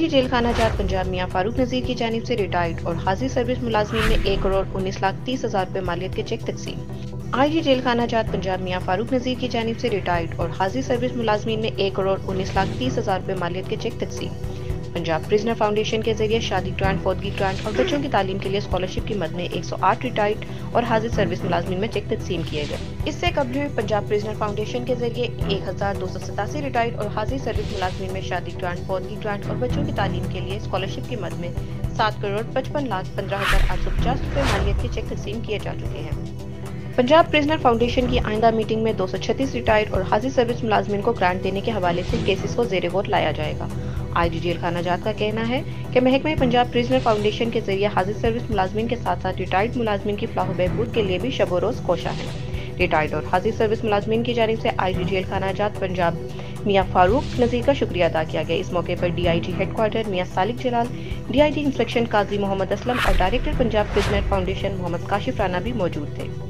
جی jail खाना जात पंजाब मियां फारूक नजीर की जानिब से रिटायर्ड और हाजिर सर्विस मुलाजमीन में 1,19,30,000 रुपए मालियत के चेक तकसीम। IG जेल खाना जात पंजाब मियां फारूक नजीर की जानिब से रिटायर्ड और हाजिर सर्विस मुलाजमीन में 1,19,30,000 रुपए मालियत के चेक तकसीम। पंजाब प्रिजनर फाउंडेशन के जरिए शादी ग्रांट, फौतगी ग्रांट और बच्चों की तालीम के लिए स्कॉलरशिप की मद में 108 रिटायर्ड और हाजिर सर्विस मुलाजमीन में चेक तकसीम किए गए। इससे कबल हुई पंजाब प्रिजनर फाउंडेशन के जरिए 1,287 रिटायर्ड और हाजिर सर्विस मुलाजमीन में शादी ग्रांट, फौतगी ग्रांट और बच्चों की तालीम के लिए स्कॉलरशिप की मद में 7,55,15,850 रुपए मालियत के चेक तकसीम किए जा चुके हैं। पंजाब प्रिजनर फाउंडेशन की आइंदा मीटिंग में 236 रिटायर्ड और हाजिर सर्विस मुलाजमीन को ग्रांट देने के हवाले से केसेस को ज़ेरे गौर लाया जाएगा। IG जेल खाना जात का कहना है कि महकमे पंजाब प्रिजनर फाउंडेशन के जरिए हाजिर सर्विस मुलाजमीन के साथ साथ रिटायर्ड मुलाजमीन की फलाह बहबूद के लिए भी शब रोज़ कोशा है। रिटायर्ड और हाजिर सर्विस मुलाजमीन की जानिब से IG जेल खाना जात पंजाब मियां फारूक नजीर का शुक्रिया अदा किया गया। इस मौके पर DIG हेडक्वार्टर मियां सालिक जलाल, DIG इंस्पेक्शन काजी मोहम्मद असलम और director Punjab Prisoner Foundation Muhammad Kashif Rana भी मौजूद थे।